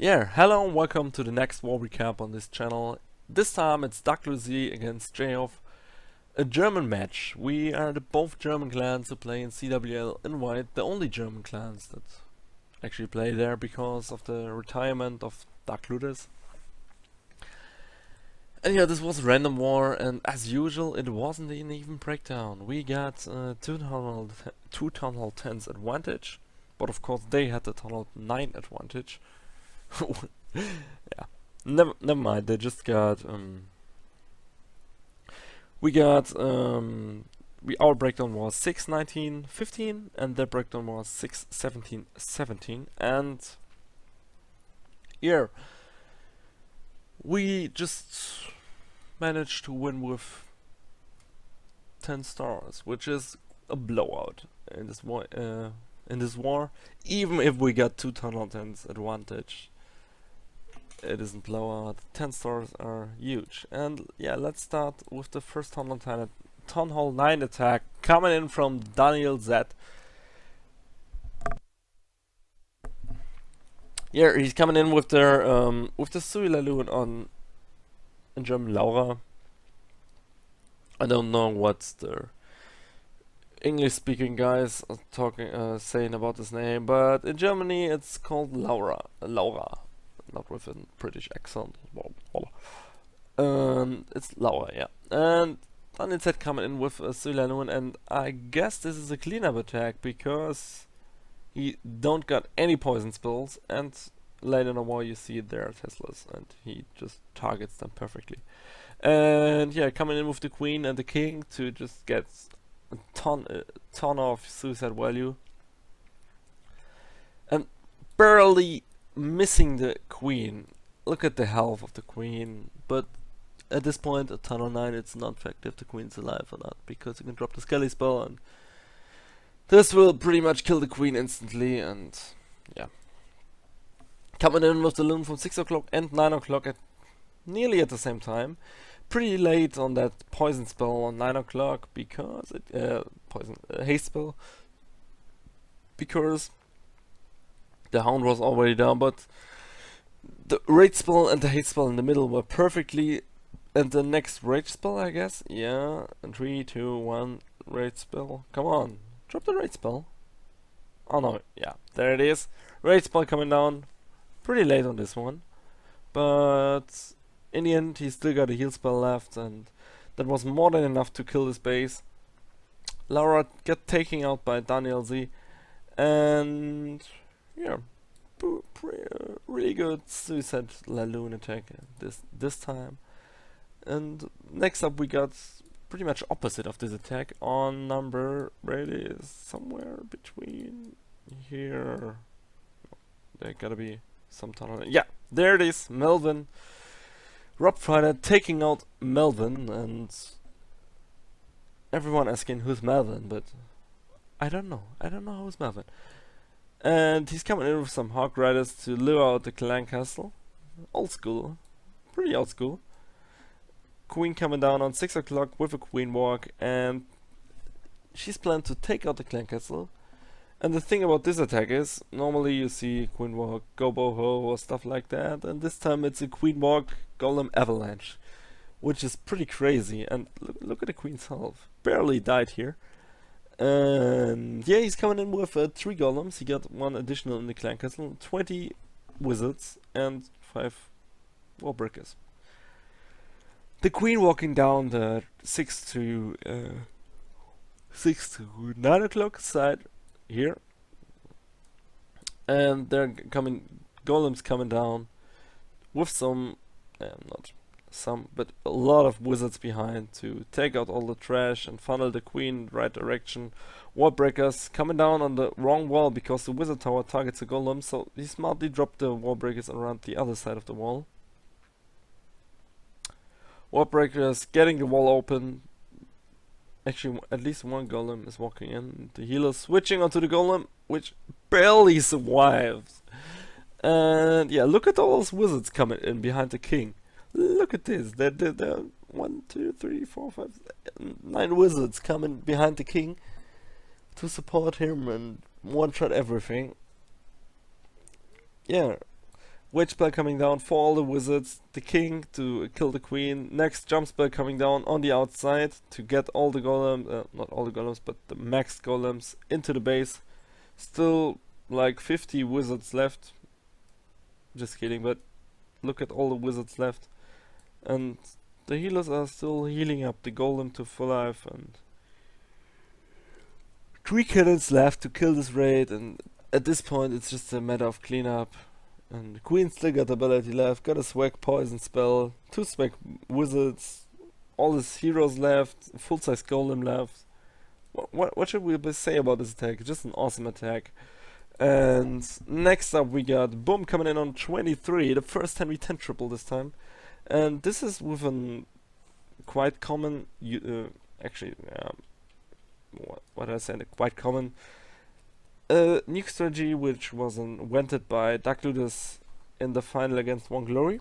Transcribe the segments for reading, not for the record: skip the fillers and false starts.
Yeah, hello and welcome to the next war recap on this channel. This time it's Lucy against J-Off, a German match. We are both German clans who play in CWL in white, the only German clans that actually play there because of the retirement of Dark Looters. And yeah, this was a random war, and as usual it wasn't an even breakdown. We got two Town Hall 10s advantage, but of course they had the Town Hall 9 advantage. Yeah, never mind. They just got our breakdown was 6-19-15, and their breakdown was 6-17-17, and yeah, we just managed to win with 10 stars, which is a blowout in this war. Even if we got two Town Hall 10s advantage, it isn't blowout. 10 stars are huge. And yeah, let's start with the first Town Hall 9 attack coming in from Daniel Z. Yeah, he's coming in with their with the Suilalun on in German Laura. I don't know what's the English-speaking guys are talking saying about this name, but in Germany it's called Laura. Not with a British accent. It's Laura, yeah. And then it's had coming in with a Suilalun, and I guess this is a cleanup attack because he don't got any poison spells, and later in the war you see there are Teslas, and he just targets them perfectly. And yeah, coming in with the Queen and the King to just get a ton of suicide value, and barely missing the Queen. Look at the health of the Queen, but at this point at Town Hall 9 it's not fact if the Queen's alive or not, because you can drop the Skelly spell and this will pretty much kill the Queen instantly. And yeah, coming in with the Loon from 6 o'clock and 9 o'clock at nearly at the same time. Pretty late on that poison spell on 9 o'clock because it haste spell, because the Hound was already down, but the rage spell and the hate spell in the middle were perfectly, and the next rage spell, I guess, yeah, and 3, 2, 1, rage spell, come on, drop the rage spell. Oh no, yeah, there it is, rage spell coming down, pretty late on this one, but in the end he still got a heal spell left, and that was more than enough to kill this base. Laura got taken out by Daniel Z, and yeah, really good Suicide Laloon attack this time. And next up we got pretty much opposite of this attack on number really somewhere between here. There gotta be some tunnel. Yeah, there it is, Melvin. Rob Friday taking out Melvin, and everyone asking who's Melvin, but I don't know who's Melvin. And he's coming in with some Hawk Riders to lure out the clan castle. Old school. Pretty old school. Queen coming down on 6 o'clock with a Queen Walk, and she's planned to take out the clan castle. And the thing about this attack is, normally you see Queen Walk, Go Boho or stuff like that, and this time it's a Queen Walk Golem Avalanche, which is pretty crazy. And look at the Queen's health. Barely died here. And yeah, he's coming in with 3 golems. He got 1 additional in the clan castle, 20 wizards, and 5 wallbreakers. The Queen walking down the 6 to 9 o'clock side here, and they're golems coming down with some, not some, but a lot of wizards behind to take out all the trash and funnel the Queen in the right direction. Wall breakers coming down on the wrong wall because the wizard tower targets the golem, so he smartly dropped the wall breakers around the other side of the wall. Wall breakers getting the wall open. Actually, at least 1 golem is walking in. The healer switching onto the golem, which barely survives. And yeah, look at all those wizards coming in behind the king. Look at this. There 1, 2, 3, 4, 5, 9 wizards coming behind the king to support him and one-shot everything. Yeah, Witch spell coming down for all the wizards, the king to kill the queen, next jump spell coming down on the outside to get all the golems, not all the golems, but the max golems into the base. Still like 50 wizards left. Just kidding, but look at all the wizards left. And the healers are still healing up the golem to full life, and 3 cannons left to kill this raid, and at this point it's just a matter of cleanup. And the queen still got ability left, got a swag poison spell, 2 swag wizards, all his heroes left, full size golem left. What should we say about this attack? Just an awesome attack. And next up we got Boom coming in on 23, the first Henry 10 triple this time. And this is with a quite common, actually, what did I say, quite common nuke strategy, which was invented by Dark Ludus in the final against One Glory.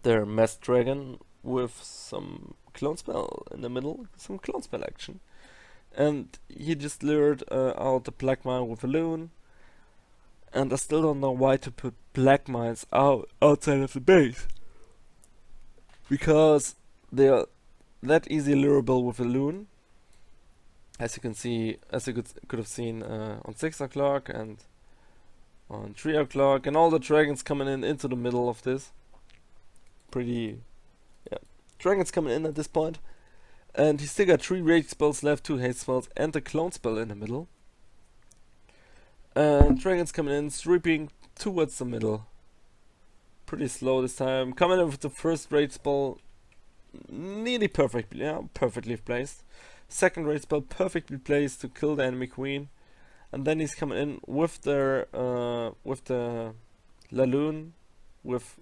Their Masked Dragon with some clone spell in the middle, some clone spell action. And he just lured out the Black Mine with a loon. And I still don't know why to put Black Mines outside of the base. Because they are that easy lureable with a loon. As you can see, as you could have seen on 6 o'clock and on 3 o'clock, and all the dragons coming in into the middle of this. Pretty, yeah, dragons coming in at this point. And he still got 3 rage spells left, 2 haste spells, and a clone spell in the middle. And dragons coming in, sweeping towards the middle. Pretty slow this time. Coming in with the first rage spell, nearly perfectly, yeah, perfectly placed. Second rage spell perfectly placed to kill the enemy queen. And then he's coming in with the Laloon, with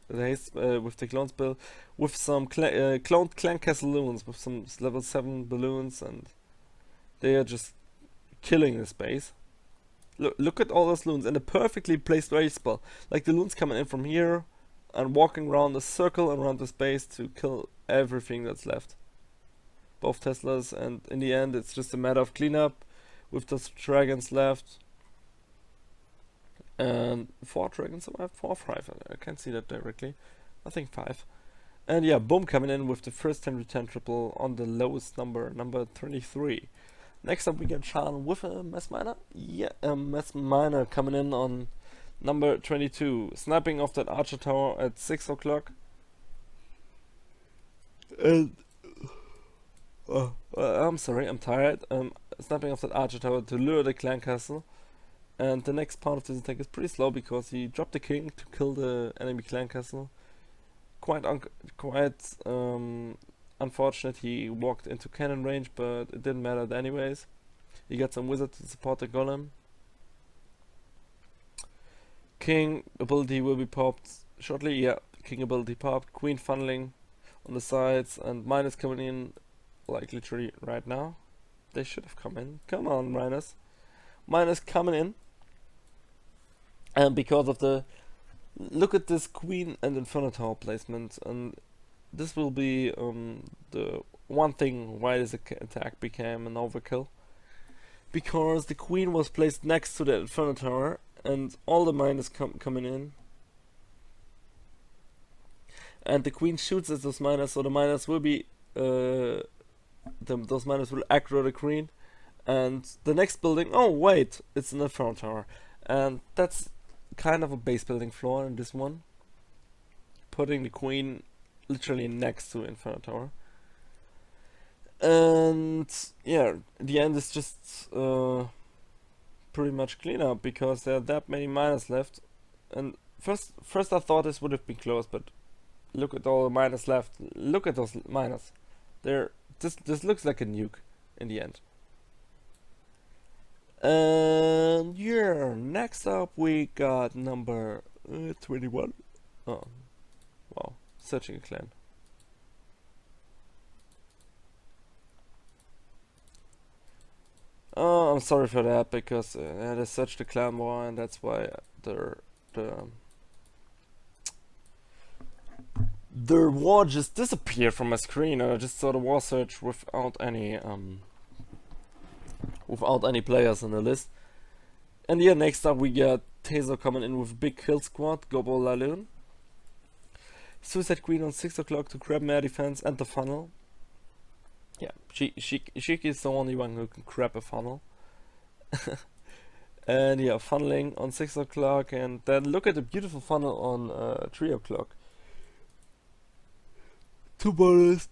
the haste, with the clone spell, with some cloned clan castle loons, with some level 7 balloons, and they are just killing the space. Look at all those loons and a perfectly placed rage spell. Like the loons coming in from here and walking around a circle around the space to kill everything that's left. Both Teslas, and in the end it's just a matter of cleanup with those dragons left. And 4 dragons survived, 4 or 5, I can't see that directly. I think 5. And yeah, Boom coming in with the first 10/10 triple on the lowest number, number 23. Next up we got Shan with a Mass Miner. Yeah, a Mass Miner coming in on number 22. Sniping off that Archer Tower at 6 o'clock. And I'm sorry, I'm tired. Sniping off that Archer Tower to lure the clan castle. And the next part of this attack is pretty slow because he dropped the king to kill the enemy clan castle. Quite unfortunate he walked into cannon range, but it didn't matter anyways. He got some wizard to support the golem. King ability will be popped shortly. Yeah, king ability popped. Queen funneling on the sides, and minus coming in like literally right now. They should have come in. Come on, minus. Minus coming in. And because of the... Look at this Queen and Inferno Tower placement, and this will be the one thing why this attack became an overkill. Because the Queen was placed next to the Inferno Tower, and all the miners coming in. And the Queen shoots at those miners, so the miners will be... those miners will aggro the Queen. And the next building... Oh wait, it's an Inferno Tower. And that's kind of a base building flaw in this one, putting the Queen literally next to Inferno Tower. And yeah, the end is just pretty much cleanup because there are that many miners left. And first I thought this would have been close, but look at all the miners left. Look at those miners. This looks like a nuke in the end. And yeah, next up we got number 21. Oh, wow, searching a clan. Oh, I'm sorry for that because they searched the clan war, and that's why the war just disappeared from my screen. I just saw the war search without any players on the list. And yeah, next up we got Taser coming in with a big kill squad, Gobo Laloon. Suicide Queen on 6 o'clock to grab Mare Defense and the funnel. Yeah, Shiki is the only one who can grab a funnel. And yeah, funneling on 6 o'clock, and then look at the beautiful funnel on 3 o'clock. Two bottles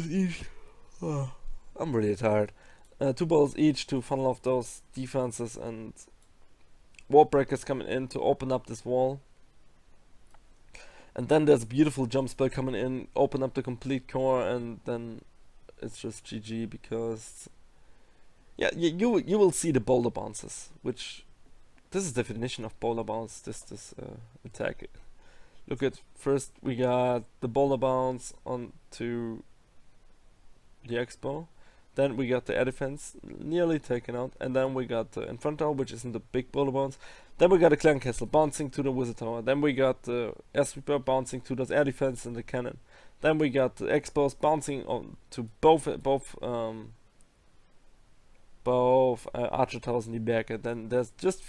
each. Oh, I'm really tired. 2 balls each to funnel off those defenses, and wall breakers coming in to open up this wall. And then there's a beautiful jump spell coming in, open up the complete core, and then it's just GG, because yeah, you will see the boulder bounces, which this is the definition of boulder bounce. This attack. Look at, first we got the boulder bounce onto the Expo, then we got the air defense nearly taken out, and then we got the Infernal Tower, which isn't the big boulder bounce. Then we got the Clan Castle bouncing to the Wizard Tower. Then we got the Air Sweeper bouncing to the air defense and the cannon. Then we got the Expos bouncing on to both Archer Towers in the back. And then there's just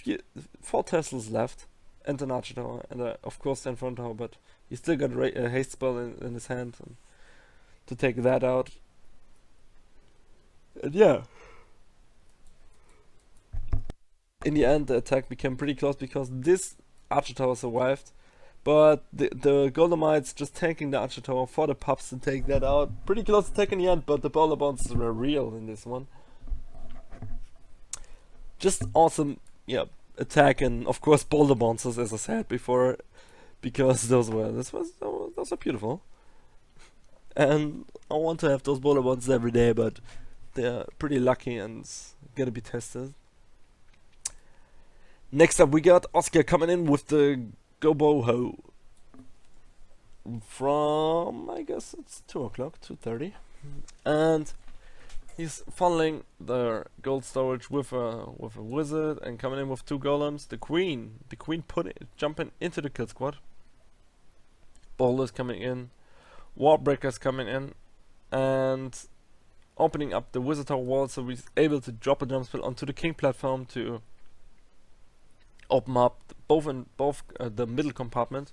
4 Teslas left, and an Archer Tower, and of course the Infernal Tower. But he still got a haste spell in his hand to take that out. And yeah. In the end, the attack became pretty close because this Archer Tower survived, but the Golemites just tanking the Archer Tower for the pups to take that out. Pretty close attack in the end, but the boulder bounces were real in this one. Just awesome, yeah, attack, and of course boulder bounces, as I said before, because those are beautiful. And I want to have those boulder bounces every day, but they're pretty lucky and gotta be tested. Next up we got Oscar coming in with the Goboho from, I guess it's 2 o'clock, 2:30, and he's funneling the gold storage with a wizard and coming in with 2 golems. The queen jumping into the kill squad. Boulders coming in, wall breakers coming in, and opening up the Wizard Tower wall, so he's able to drop a jump spell onto the king platform to open up both the middle compartment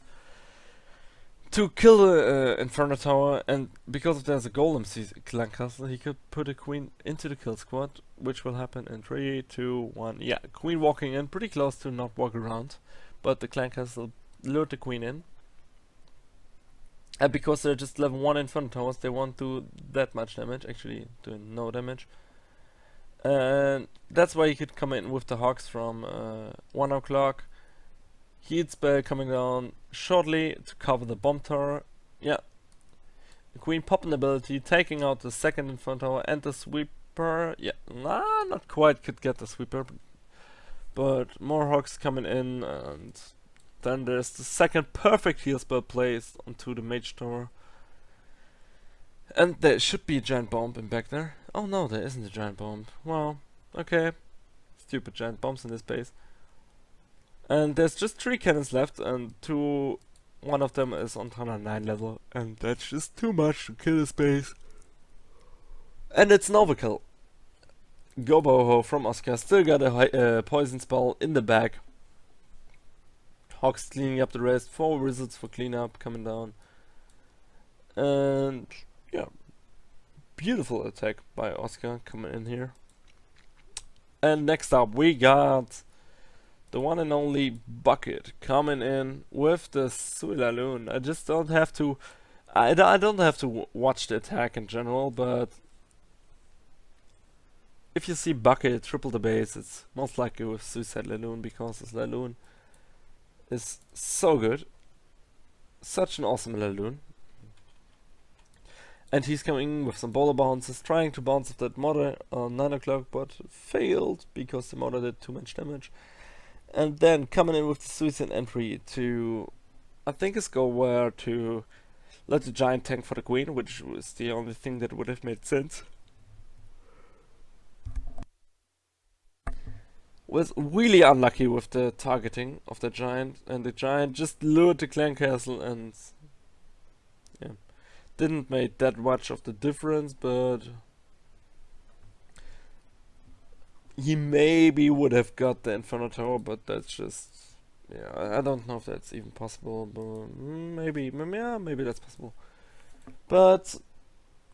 to kill the Inferno Tower. And because there's a golem clan castle, he could put a queen into the kill squad, which will happen in 3, 2, 1. Yeah, queen walking in, pretty close to not walk around, but the clan castle lured the queen in. And because they're just level 1 Inferno Towers, they won't do that much damage, actually doing no damage. And that's why he could come in with the Hawks from 1 o'clock. Heat spell coming down shortly to cover the bomb tower. Yeah. The queen popping ability, taking out the second Inferno Tower and the sweeper. Yeah, not quite could get the sweeper. But more Hawks coming in, and then there's the second perfect heal spell placed onto the mage tower. And there should be a giant bomb in back there. Oh no, there isn't a giant bomb. Well, okay. Stupid giant bombs in this base. And there's just 3 cannons left, and one of them is on 109 level, and that's just too much to kill this base. And it's an overkill. Goboho from Oscar still got a poison spell in the back. Hawks cleaning up the rest, 4 wizards for cleanup coming down. And yeah, beautiful attack by Oscar coming in here. And next up we got the one and only Bucket coming in with the Suilaloon. I just don't have to I don't have to watch the attack in general, but if you see Bucket triple the base, it's most likely with Suicide Laloon, because this Laloon is so good. Such an awesome Laloon. And he's coming with some boulder bounces, trying to bounce off that Mother on 9 o'clock, but failed because the Mother did too much damage. And then coming in with the Suicide Entry to, I think is go where to let the giant tank for the queen, which was the only thing that would have made sense. Was really unlucky with the targeting of the giant, and the giant just lured the clan castle, and yeah, didn't make that much of the difference, but he maybe would have got the Inferno Tower, but that's just Yeah, I don't know if that's even possible, but yeah, maybe that's possible. But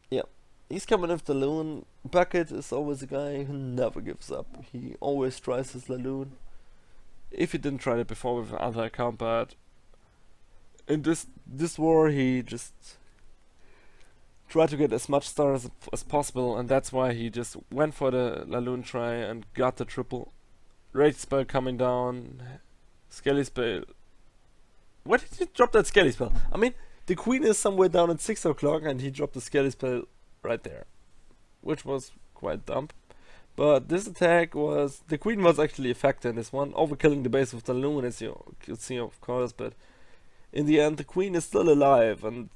yeah, he's coming with the loon. Bucket is always a guy who never gives up. He always tries his Laloon. If he didn't try it before with another account, but in this war he just tried to get as much stars as possible, and that's why he just went for the Laloon try and got the triple. Rage spell coming down, Skelly spell. Why did he drop that Skelly spell? I mean, the queen is somewhere down at 6 o'clock and he dropped the Skelly spell right there, which was quite dumb. But this attack was... the queen was actually effective in this one, overkilling the base with the loon, as you could see, of course, but in the end the queen is still alive, and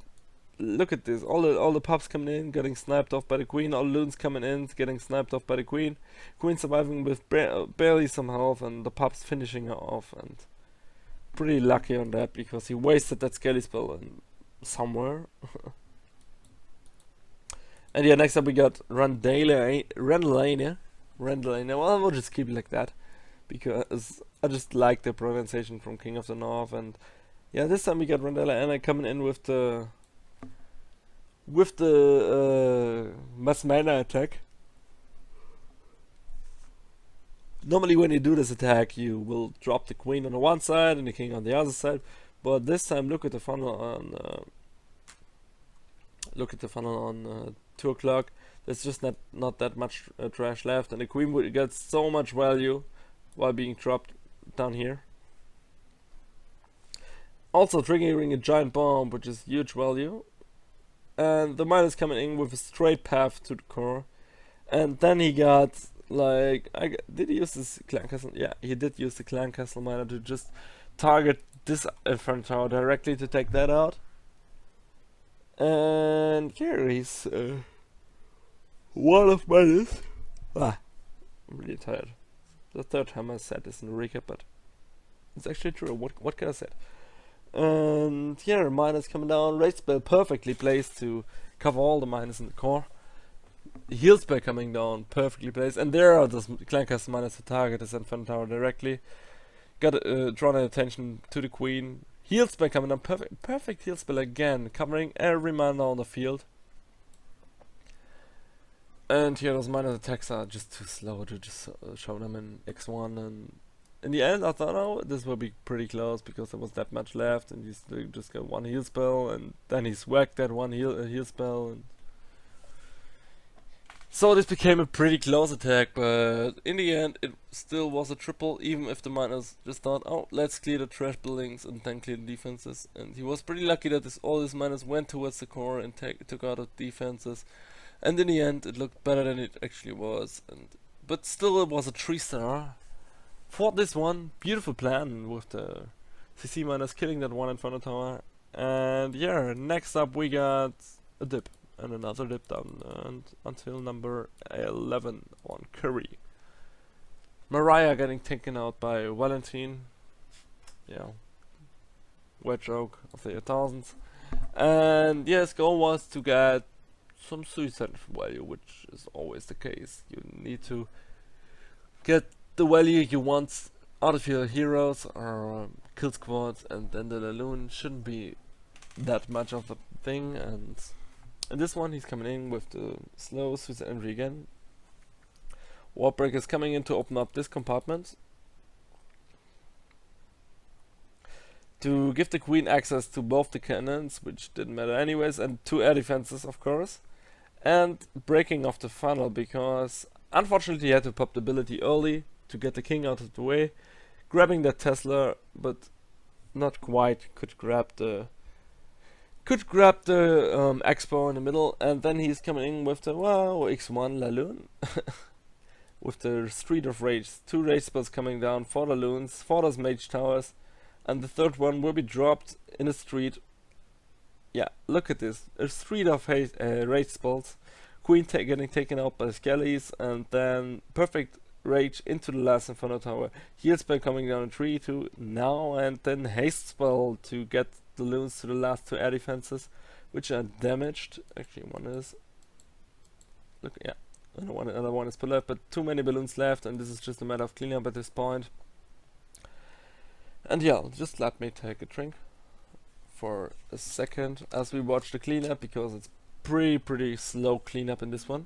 look at this, all the pups coming in, getting sniped off by the queen, all the loons coming in, getting sniped off by the queen, queen surviving with barely some health, and the pups finishing her off, and pretty lucky on that, because he wasted that Skelly spell somewhere. And yeah, next up we got Randalania. Well, we'll just keep it like that, because I just like the pronunciation from King of the North. And yeah, this time we got Randalania coming in with the mass mana attack. Normally when you do this attack you will drop the queen on the one side and the king on the other side, but this time look at the funnel on 2 o'clock. There's just not that much trash left, and the queen would get so much value while being dropped down here. Also triggering a giant bomb, which is huge value. And the mine is coming in with a straight path to the core. And then he got, like, did he use this clan castle? Yeah, he did use the clan castle miner to just target this inferno tower directly to take that out. And here he's one of minus. I'm really tired. The third time I said this in the recap, but it's actually true. What can I say? And here minus coming down, rage spell perfectly placed to cover all the minus in the core. Heal spell coming down, perfectly placed, and there are those clan castle minus to target this inferno tower directly. Got drawn attention to the queen. Heal spell coming down, perfect heal spell again, covering every mana on the field. And here those minor attacks are just too slow to just show them in X1, and in the end I thought, oh, this will be pretty close because there was that much left, and you just got one heal spell, and then he swagged that one heal spell, and so this became a pretty close attack, but in the end it still was a triple, even if the miners just thought, oh, let's clear the trash buildings and then clear the defenses. And he was pretty lucky that all his miners went towards the core and took out the defenses. And in the end it looked better than it actually was. But still it was a 3-star. For this one, beautiful plan with the CC miners killing that one inferno tower. And yeah, next up we got a dip. And another dip down and until number 11 on Curry. Mariah getting taken out by Valentine. Yeah. Wedge Oak of the 8000s. And yes, goal was to get some suicide value, which is always the case. You need to get the value you want out of your heroes or kill squads, and then the Laloon shouldn't be that much of a thing. And in this one he's coming in with the slow suicide energy again. Warbreaker is coming in to open up this compartment to give the queen access to both the cannons, which didn't matter anyways, and 2 air defenses of course, and breaking off the funnel because unfortunately he had to pop the ability early to get the king out of the way, grabbing that Tesla, but not quite could grab the Expo in the middle. And then he's coming in with the X1 Laloon with the Street of Rage, 2 rage spells coming down, 4 Laloons, 4 those mage towers, and the third one will be dropped in a street. Yeah, look at this, a street of rage spells, queen getting taken out by skellies, and then perfect rage into the last inferno tower, heal spell coming down in 3, 2 now, and then haste spell to get the loons to the last 2 air defenses, which are damaged. Actually one is, look, yeah, another one is still left, but too many balloons left, and this is just a matter of cleanup at this point. And yeah, just let me take a drink for a second as we watch the cleanup, because it's pretty slow cleanup in this one.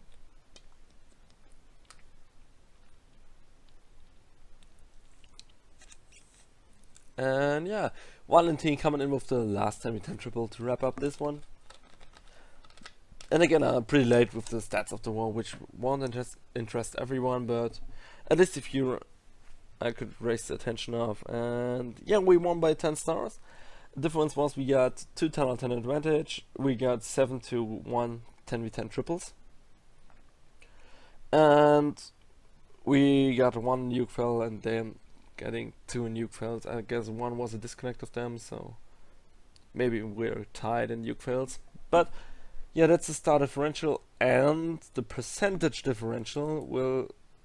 And yeah, Valentine coming in with the last time we 10 triple to wrap up this one. And again, I'm pretty late with the stats of the war, which won't interest everyone, but at least if you, I could raise the attention of. And yeah, we won by 10 stars. Difference was we got 2 10 on 10 advantage, we got 7 to 1 10v10 triples, and we got 1 nuke fail and then getting 2 nuke fails. I guess 1 was a disconnect of them, so maybe we're tied in nuke fails. But yeah, that's the star differential, and the percentage differential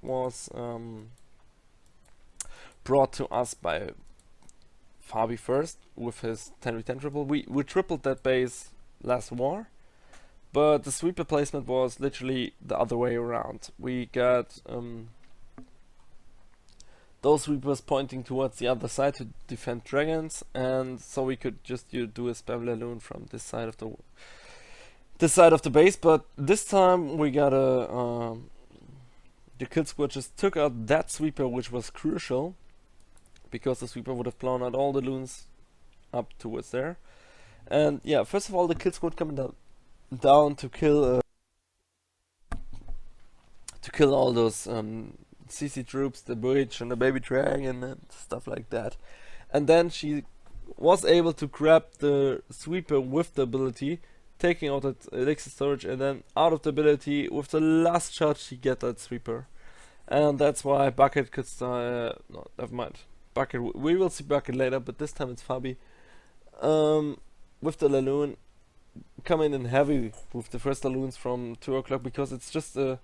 was brought to us by Fabi first with his 10v10 triple. We tripled that base last war, but the sweeper placement was literally the other way around. We got those sweepers pointing towards the other side to defend dragons, and so we could just do a spam Laloon from this side of the base. But this time we got a the kill squad just took out that sweeper, which was crucial, because the sweeper would have blown out all the loons up towards there. And yeah, first of all, the kill squad coming down to kill all those CC troops, the bridge and the baby dragon and stuff like that. And then she was able to grab the sweeper with the ability, taking out that elixir storage, and then out of the ability with the last shot she get that sweeper. And that's why Bucket could start. No, never mind. Bucket. We will see Bucket later, but this time it's Fabi. With the Laloon coming in heavy with the first Laloons from 2 o'clock, because it's just a,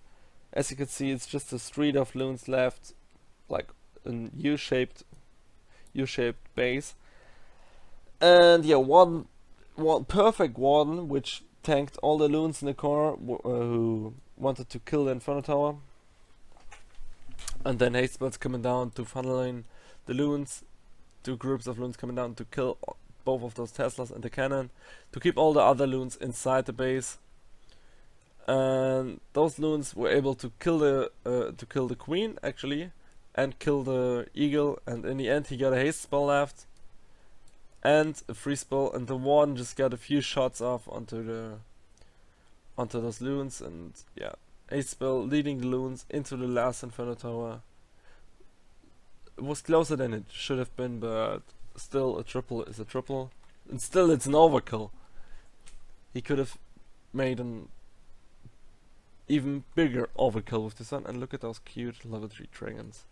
as you can see, it's just a street of loons left, like an U-shaped base. And yeah, one perfect warden which tanked all the loons in the core who wanted to kill the Inferno Tower. And then haste spells coming down to funnel in the loons, 2 groups of loons coming down to kill both of those Teslas and the cannon, to keep all the other loons inside the base. And those loons were able to kill the queen actually, and kill the eagle. And in the end, he got a haste spell left and a free spell, and the warden just got a few shots off onto those loons. And yeah, haste spell leading the loons into the last Inferno Tower. It was closer than it should have been, but still a triple is a triple, and still it's an overkill. He could have made an even bigger overkill with this one. And look at those cute level 3 dragons.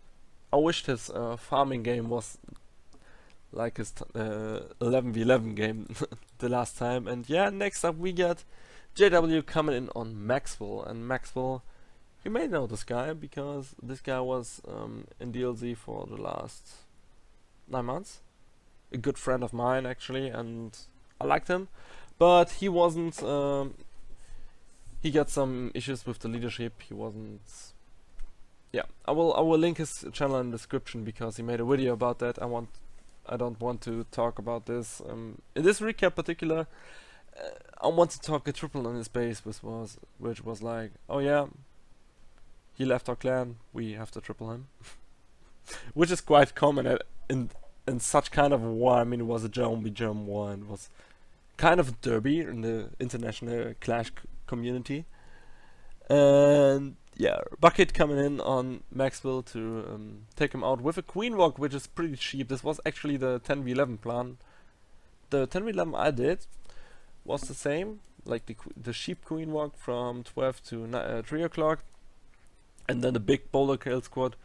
I wished his farming game was like his 11v11 game the last time. And yeah, next up we got JW coming in on Maxwell. And Maxwell, you may know this guy, because this guy was in DLC for the last 9 months. A good friend of mine actually, and I liked him, but he wasn't. He got some issues with the leadership. He wasn't. Yeah, I will link his channel in the description, because he made a video about that. I don't want to talk about this. In this recap particular, I want to talk a triple on his base, which was like, oh yeah, he left our clan, we have to triple him, which is quite common in such kind of war. I mean, it was a German war, and it was kind of a derby in the international Clash community. And yeah, Bucket coming in on Maxwell to take him out with a Queen Walk, which is pretty cheap. This was actually the 10v11 plan. The 10v11 I did was the same, like the sheep Queen Walk from 12 to 3 o'clock, and then the big boulder kill squad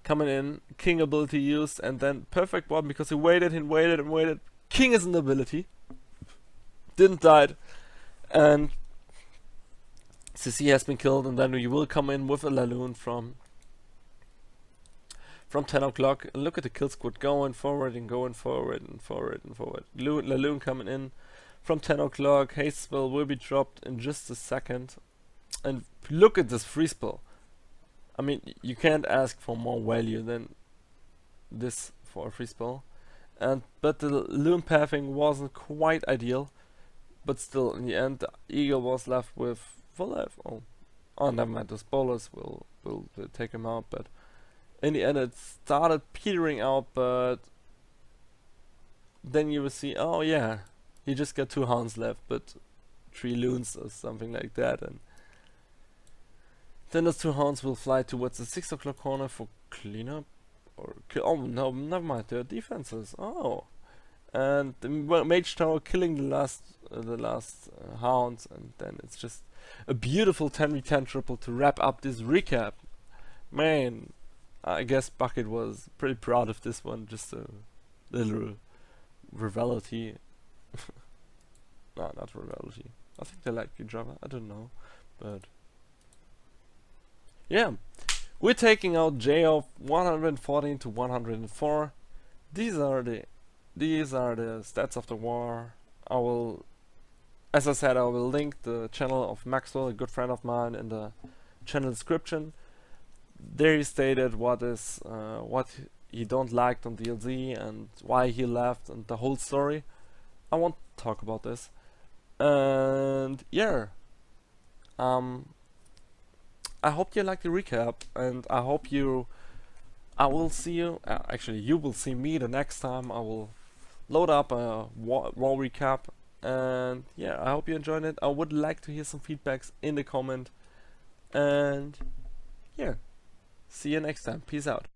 coming in, king ability used, and then perfect one, because he waited and waited and waited. King is an ability, didn't die, and CC has been killed. And then we will come in with a Laloon from 10 o'clock. And look at the kill squad going forward and going forward and forward and forward. Laloon coming in from 10 o'clock. Haste spell will be dropped in just a second. And look at this free spell. I mean, you can't ask for more value than this for a free spell. but the loon pathing wasn't quite ideal. But still, in the end, the eagle was left with full life. Oh, never mind. The spoilers will take him out. But in the end, it started petering out. But then you will see, oh yeah, he just got 2 hounds left, but 3 loons or something like that, and then those 2 hounds will fly towards the 6 o'clock corner for cleanup, or oh no, never mind, they're defenses. Oh, and the mage tower killing the last hounds, and then it's just a beautiful 10v10 triple to wrap up this recap. Man, I guess Bucket was pretty proud of this one. Just a little rivalry. No, not rivalry. I think they like each other. I don't know, but yeah, we're taking out J of 114 to 104. These are the stats of the war. I will, as I said, I will link the channel of Maxwell, a good friend of mine, in the channel description. There he stated what he don't like on DLC and why he left and the whole story. I won't talk about this. And yeah, I hope you liked the recap, and I hope I will see you. Actually, you will see me the next time. I will load up a war recap, and yeah, I hope you enjoyed it. I would like to hear some feedbacks in the comment, and yeah, see you next time. Peace out.